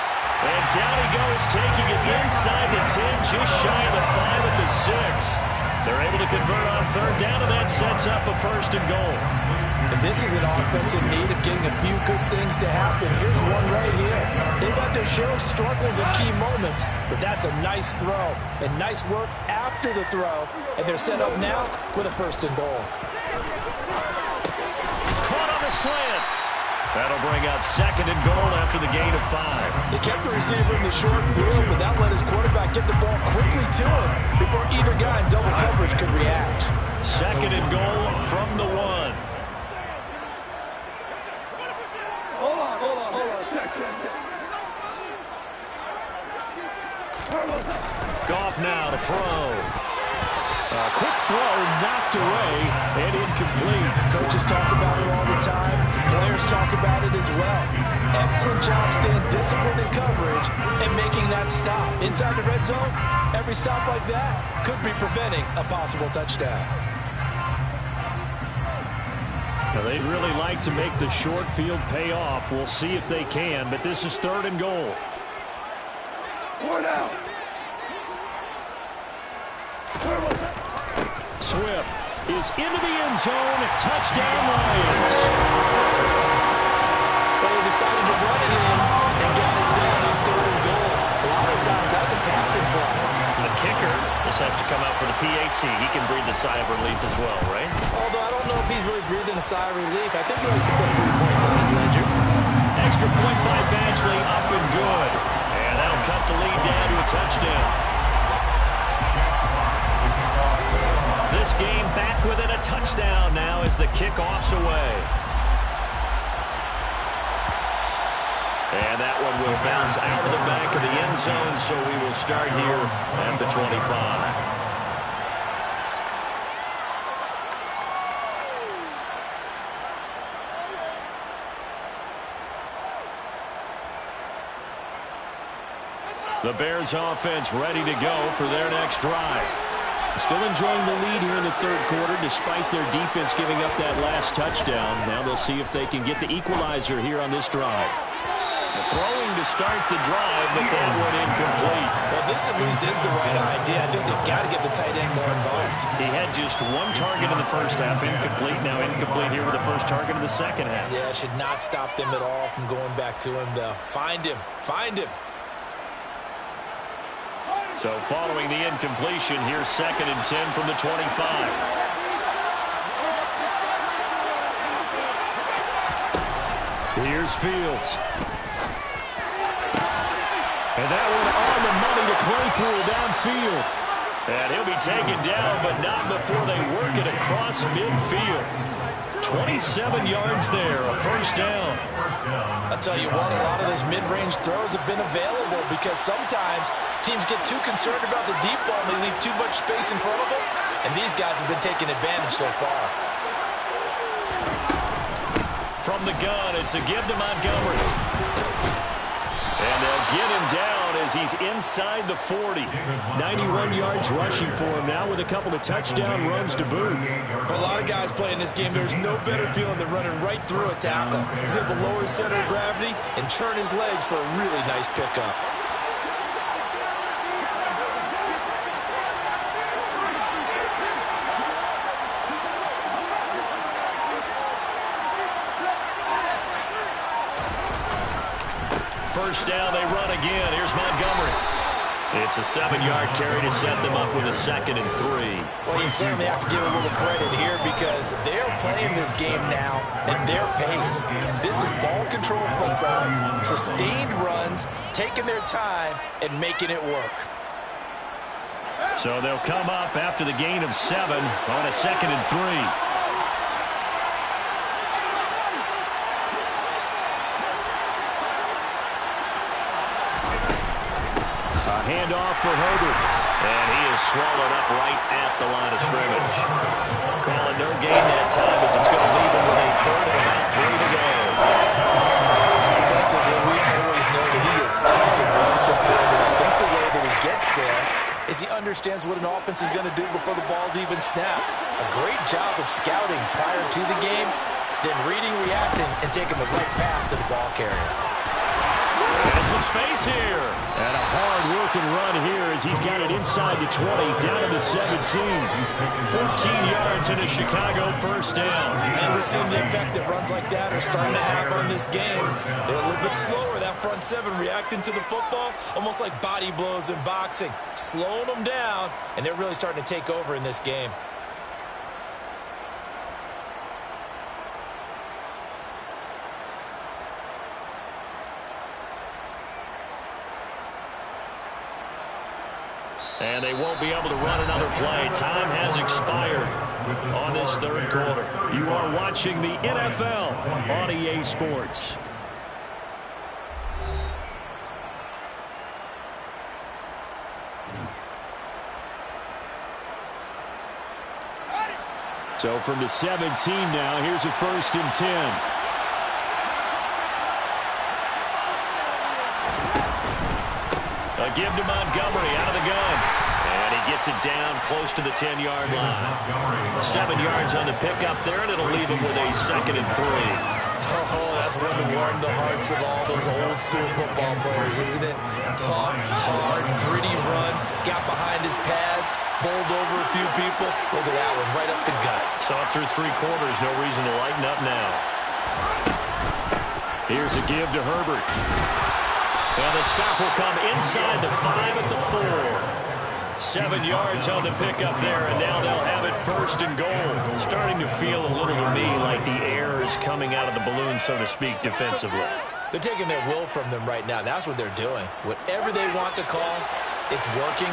And down he goes, taking it inside the 10, just shy of the 5 at the 6. They're able to convert on 3rd down, and that sets up a 1st and goal. And this is an offense in need of getting a few good things to happen. Here's one right here. They've had their share of struggles and key moments, but that's a nice throw and nice work after the throw. And they're set up now with a 1st and goal. Caught on the slant. That'll bring up 2nd and goal after the gain of 5. They kept the receiver in the short field, but that let his quarterback get the ball quickly to him before either guy in double coverage could react. 2nd and goal from the 1. Goff now to throw. A quick throw knocked away and incomplete. Coaches talk about it all the time. Players talk about it as well. Excellent job staying disciplined in coverage and making that stop. Inside the red zone, every stop like that could be preventing a possible touchdown. Now, they'd really like to make the short field pay off. We'll see if they can, but this is 3rd and goal. Swift is into the end zone. Touchdown, Lions. But they decided to run it in and got it done on 3rd and goal. A lot of times, that's a passing play. The kicker, this has to come out for the PAT. He can breathe a sigh of relief as well, right? Although I don't know if he's really breathing a sigh of relief. I think he likes to put 3 points on his ledger. Extra point by Badgley, up and good. And that'll cut the lead down to a touchdown. This game back within a touchdown now as the kickoff's away. And that one will bounce out of the back of the end zone, so we will start here at the 25. The Bears offense ready to go for their next drive. Still enjoying the lead here in the 3rd quarter despite their defense giving up that last touchdown. Now they'll see if they can get the equalizer here on this drive. Throwing to start the drive, but that one incomplete. Well, this at least is the right idea. I think they've got to get the tight end more involved. He had just 1 target in the first half, incomplete. Now incomplete here with the first target in the second half. Yeah, should not stop them at all from going back to him, though. Find him. Find him. So following the incompletion, here's 2nd and 10 from the 25. Here's Fields. And that one on the money to Claypool downfield. And he'll be taken down, but not before they work it across midfield. 27 yards there, a first down. I'll tell you what, a lot of those mid-range throws have been available because sometimes teams get too concerned about the deep ball and they leave too much space in front of them, and these guys have been taking advantage so far. From the gun, it's a give to Montgomery. And they'll get him down as he's inside the 40. 91 yards rushing for him now with a couple of touchdown runs to boot. For a lot of guys playing this game, there's no better feeling than running right through a tackle. He's able to lower his center of gravity and turn his legs for a really nice pickup. First down, they run again. Here's Montgomery. It's a 7-yard carry to set them up with a 2nd and 3. Well, you certainly have to give a little credit here because they're playing this game now at their pace. This is ball control football, sustained runs, taking their time, and making it work. So they'll come up after the gain of 7 on a 2nd and 3. Handoff for Herbert. And he is swallowed up right at the line of scrimmage. Calling no gain that time as it's going to leave him with a 3rd and about 3 to go. Defensively, we always know that he is tough and run support, and I think the way that he gets there is he understands what an offense is going to do before the ball's even snapped. A great job of scouting prior to the game, then reading, reacting, and taking the right path to the ball carrier. Has some space here. And a hard-working run here as he's got it inside the 20, down to the 17. 14 yards and a Chicago first down. And we're seeing the effect that runs like that are starting to have on this game. They're a little bit slower, that front 7, reacting to the football, almost like body blows in boxing, slowing them down, and they're really starting to take over in this game. And they won't be able to run another play. Time has expired on this third quarter. You are watching the NFL on EA Sports. So from the 17 now, here's a 1st and 10. A give to Montgomery out of the gun. And he gets it down close to the 10-yard line. 7 yards on the pickup there, and it'll leave him with a 2nd and 3. Oh, that's one to warm the hearts of all those old-school football players, isn't it? Tough, hard, gritty run, got behind his pads, bowled over a few people. Look at that one, right up the gut. Saw it through 3 quarters, no reason to lighten up now. Here's a give to Herbert. And the stop will come inside the 5 at the 4. 7 yards on the pickup there, and now they'll have it 1st and goal. Starting to feel a little to me like the air is coming out of the balloon, so to speak, defensively. They're taking their will from them right now. That's what they're doing. Whatever they want to call, it's working.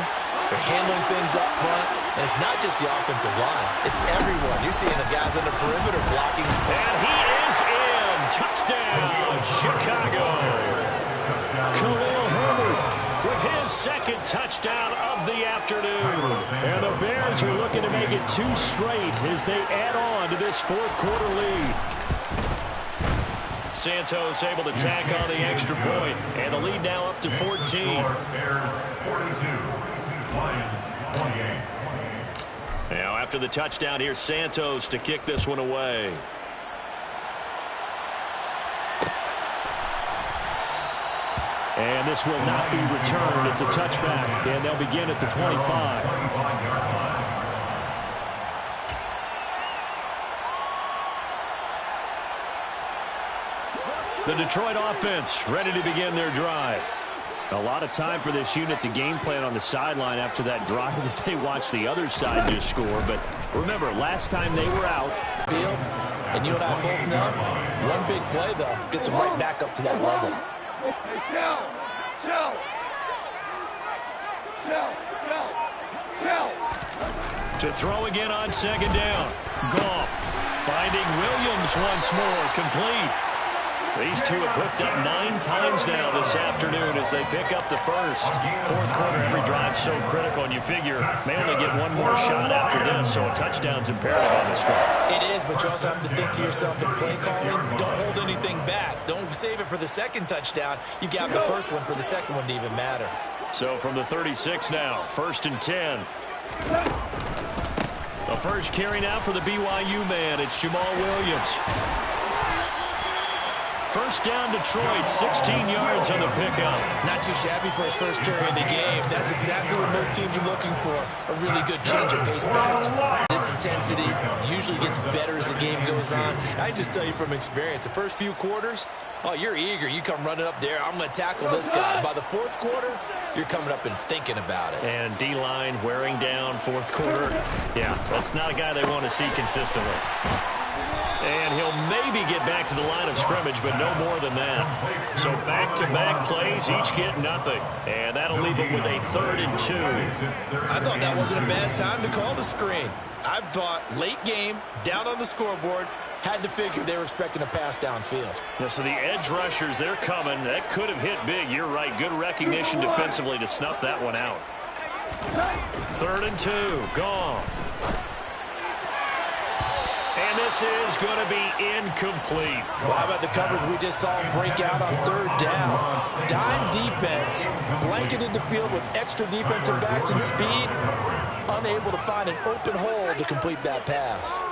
They're handling things up front, and it's not just the offensive line. It's everyone. You're seeing the guys on the perimeter blocking. And he is in. Touchdown, Chicago. Khalil Herbert with his 2nd touchdown of the afternoon. And the Bears are looking to make it 2 straight as they add on to this 4th quarter lead. Santos able to tack on the extra point, and the lead now up to 14. Bears 42, Lions 28. Now after the touchdown, here's Santos to kick this one away. And this will not be returned. It's a touchback, and they'll begin at the 25. The Detroit offense ready to begin their drive. A lot of time for this unit to game plan on the sideline after that drive that they watched the other side just score. But remember, last time they were out. Field, and you and I both know, one big play, though, gets them right back up to that level. To throw again on 2nd down. Goff finding Williams once more, complete. These two have hooked up 9 times now this afternoon as they pick up the 1st. 4th quarter, every drive so critical, and you figure may only get one more shot after this, so a touchdown's imperative on this drive. It is, but you also have to think to yourself in play calling, don't hold anything back. Don't save it for the 2nd touchdown. You got the 1st one for the 2nd one to even matter. So from the 36 now, 1st and 10. The first carry now for the BYU man. It's Jamal Williams. 1st down Detroit, 16 yards on the pickup. Not too shabby for his first carry of the game. That's exactly what most teams are looking for. A really good change of pace back. This intensity usually gets better as the game goes on. I just tell you from experience, the first few quarters, oh, you're eager. You come running up there, I'm going to tackle this guy. By the 4th quarter, you're coming up and thinking about it. And D-line wearing down 4th quarter. Yeah, that's not a guy they want to see consistently. And he'll maybe get back to the line of scrimmage, but no more than that. So back-to-back plays, each get nothing. And that'll leave him with a 3rd and 2. I thought that wasn't a bad time to call the screen. I thought late game, down on the scoreboard, had to figure they were expecting a pass downfield. Yeah, so the edge rushers, they're coming. That could have hit big. You're right. Good recognition defensively to snuff that one out. 3rd and 2. Goff. And this is going to be incomplete. Well, how about the coverage we just saw him break out on 3rd down? Dime defense, blanketed the field with extra defensive backs and speed, unable to find an open hole to complete that pass.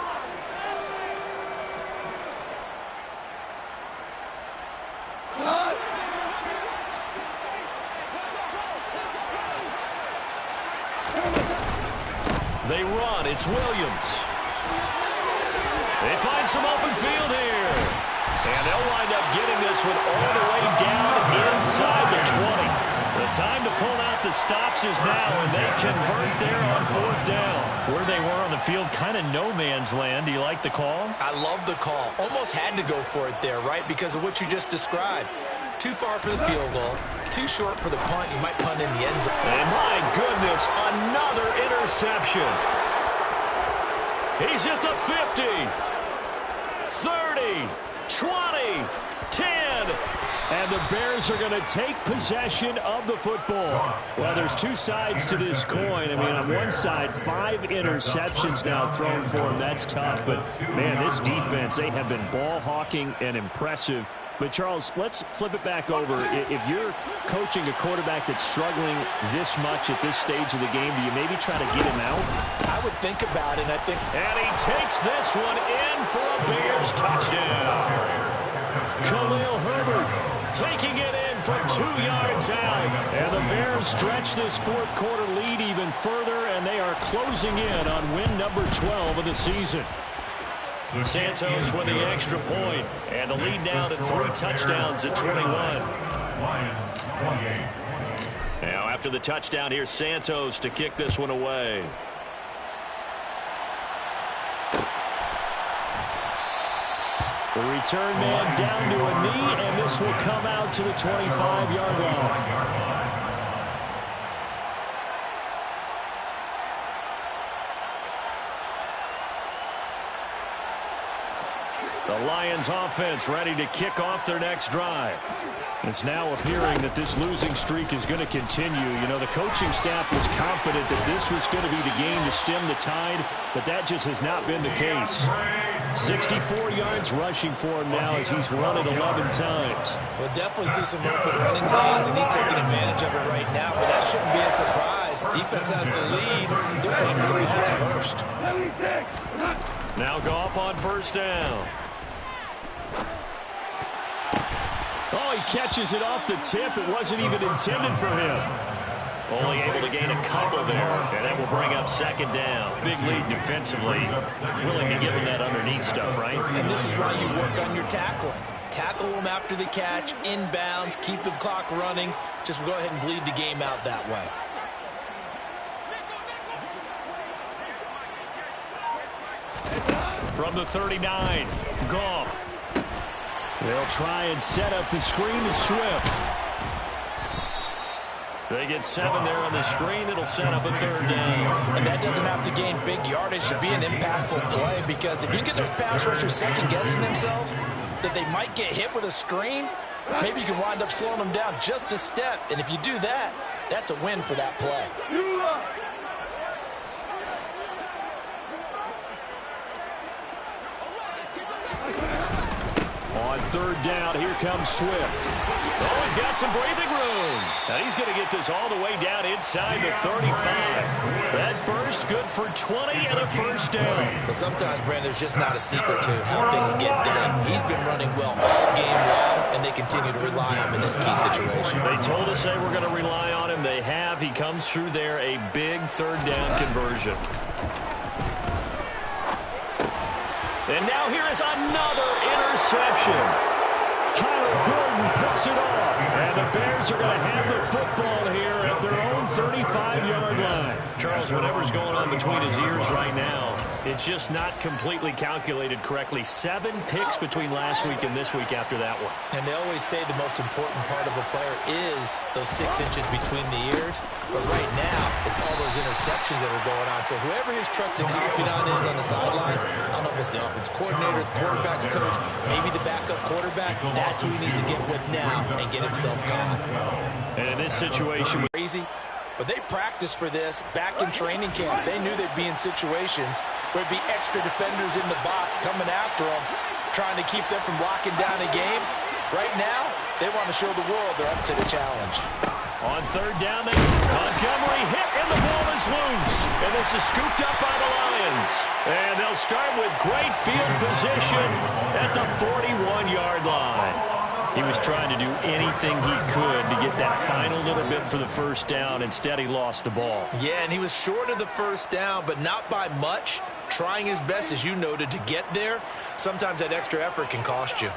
They run. It's Williams. They find some open field here. And they'll wind up getting this one all the way down inside the 20. The time to pull out the stops is now, and they convert there on 4th down. Where they were on the field, kind of no man's land. Do you like the call? I love the call. Almost had to go for it there, right? Because of what you just described. Too far for the field goal. Too short for the punt. You might punt in the end zone. And my goodness, another interception. He's at the 50, 30, 20, 10. And the Bears are going to take possession of the football. Well, there's two sides to this coin. I mean, on one side, 5 interceptions now thrown for them. That's tough. But, man, this defense, they have been ball hawking and impressive. But, Charles, let's flip it back over. If you're coaching a quarterback that's struggling this much at this stage of the game, do you maybe try to get him out? I would think about it. And he takes this one in for a Bears touchdown. Khalil Herbert taking it in from 2 yards out. And the Bears stretch this fourth quarter lead even further, and they are closing in on win number 12 of the season. Santos with the extra point, and the lead now to 3 touchdowns at 21. Lions 28. Now after the touchdown, here's Santos to kick this one away. The return man down to a knee, and this will come out to the 25-yard line. The Lions offense ready to kick off their next drive. It's now appearing that this losing streak is going to continue. You know, the coaching staff was confident that this was going to be the game to stem the tide, but that just has not been the case. 64 yards rushing for him now as he's run it 11 times. We'll definitely see some open running lanes, and he's taking advantage of it right now, but that shouldn't be a surprise. Defense has the lead. They're playing for the pass first. Now Goff on first down. Oh, he catches it off the tip. It wasn't even intended for him. Only able to gain a couple there, and that will bring up second down. Big lead defensively. Willing to give him that underneath stuff, right? And this is why you work on your tackling. Tackle them after the catch, inbounds, keep the clock running. Just go ahead and bleed the game out that way. From the 39, Goff. They'll try and set up the screen to Swift. They get 7 there on the screen. It'll set up a third down. And that doesn't have to gain big yardage to be an impactful play, because if you get those pass rushers second-guessing themselves that they might get hit with a screen, maybe you can wind up slowing them down just a step. And if you do that, that's a win for that play. On third down, here comes Swift. Oh, he's got some breathing room. And he's going to get this all the way down inside the 35. That burst good for 20 and a first down. But sometimes, Brandon, there's just not a secret to how things get done. He's been running well all game long, and they continue to rely on him in this key situation. They told us they were going to rely on him. They have. He comes through there, a big third down conversion. And now here is another interception. Kyler Gordon picks it off. And the Bears are going to have the football here at their own 35-yard line. Charles, whatever's going on between his ears right now, it's just not completely calculated correctly. 7 picks between last week and this week after that one. And they always say the most important part of a player is those 6 inches between the ears. But right now, it's all those interceptions that are going on. So whoever his trusted confidant is on the sidelines, I don't know if it's the offense coordinator, the quarterback's coach, maybe the backup quarterback, that's who he needs to get with now and get himself caught. And in this situation, Crazy. But they practiced for this back in training camp. They knew they'd be in situations where it'd be extra defenders in the box coming after them, trying to keep them from locking down a game. Right now, they want to show the world they're up to the challenge. on third down, Montgomery hit, and the ball is loose. And this is scooped up by the Lions. And they'll start with great field position at the 41-yard line. He was trying to do anything he could to get that final little bit for the first down. Instead, he lost the ball. Yeah, and he was short of the first down, but not by much. Trying his best, as you noted, to get there. Sometimes that extra effort can cost you.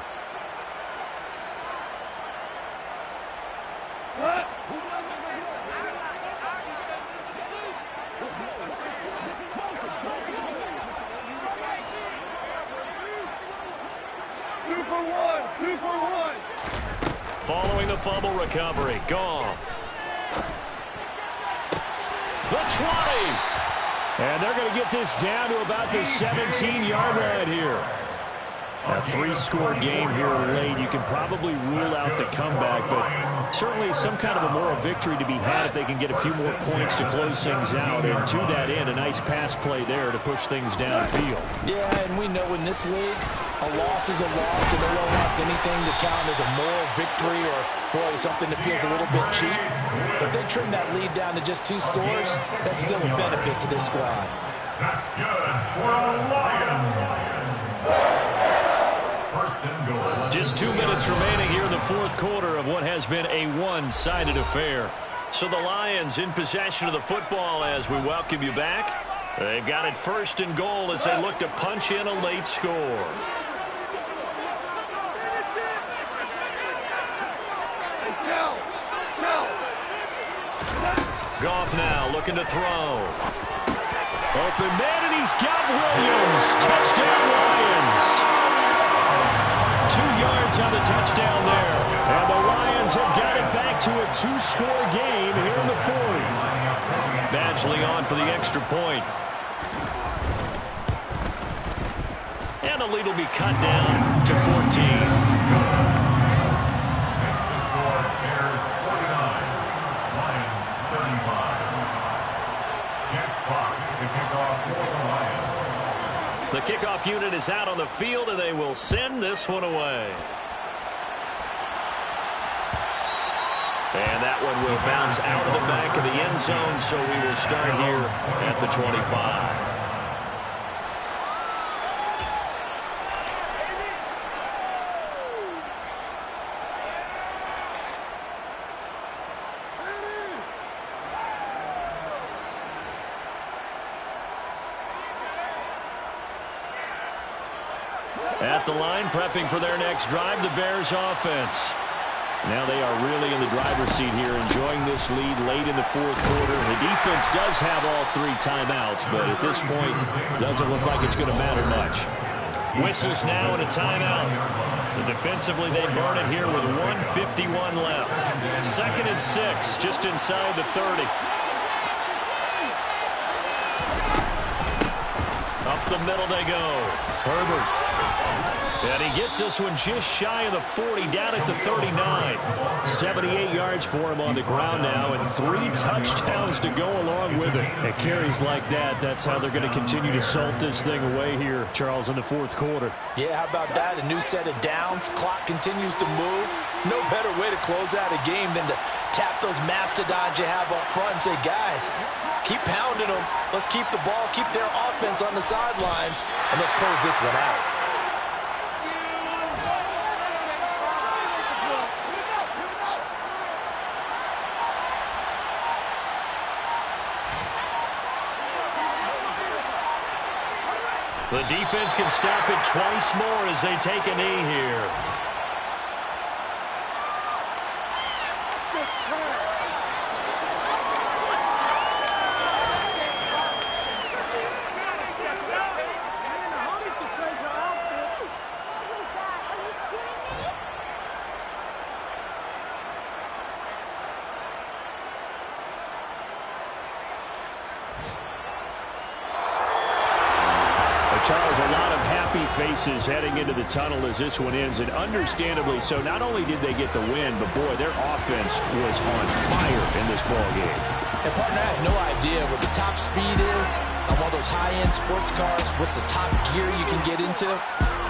Following the fumble recovery, Goff. The 20. And they're going to get this down to about the 17-yard line here. A 3-score game here late. You can probably rule out the comeback, but certainly some kind of a moral victory to be had if they can get a few more points to close things out. And to that end, a nice pass play there to push things downfield. Yeah, and we know in this league, a loss is a loss, and no one wants anything to count as a moral victory or, boy, something that feels a little bit cheap. But if they trim that lead down to just 2 scores, that's still a benefit to this squad. That's good for the Lions. Just 2 minutes remaining here in the fourth quarter of what has been a one-sided affair. So the Lions in possession of the football as we welcome you back. They've got it 1st and goal as they look to punch in a late score. Goff now looking to throw. Open man, and he's got Williams. Touchdown, Lions. 2 yards on the touchdown there. And the Lions have got it back to a 2-score game here in the 4th. Badgley on for the extra point. And the lead will be cut down to 14. Next to score, Bears 49, Lions 35. Jack Fox to kick off for the Lions. The kickoff unit is out on the field, and they will send this one away. And that one will bounce out of the back of the end zone, so we will start here at the 25. At the line, prepping for their next drive, the Bears offense. Now they are really in the driver's seat here, enjoying this lead late in the fourth quarter. The defense does have all 3 timeouts, but at this point, doesn't look like it's going to matter much. Whistles now and a timeout. So defensively, they burn it here with 1:51 left. 2nd and 6, just inside the 30. Up the middle they go. Herbert. And he gets this one just shy of the 40, down at the 39. 78 yards for him on the ground now, and 3 touchdowns to go along with it. At carries like that, that's how they're going to continue to salt this thing away here, Charles, in the fourth quarter. Yeah, how about that? A new set of downs. Clock continues to move. No better way to close out a game than to tap those mastodons you have up front and say, guys, keep pounding them. Let's keep the ball, keep their offense on the sidelines, and let's close this one out. The defense can stop it twice more as they take a knee here. Charles, a lot of happy faces heading into the tunnel as this one ends, and understandably so. Not only did they get the win, but, boy, their offense was on fire in this ballgame. And, partner, I have no idea what the top speed is on one of those high-end sports cars. What's the top gear you can get into?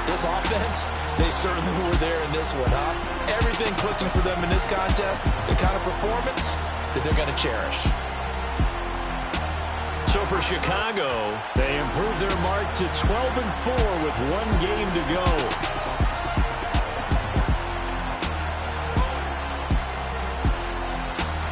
This offense, they certainly were there in this one, huh? Everything clicking for them in this contest, the kind of performance that they're going to cherish. So for Chicago, they improved their mark to 12-4 with 1 game to go.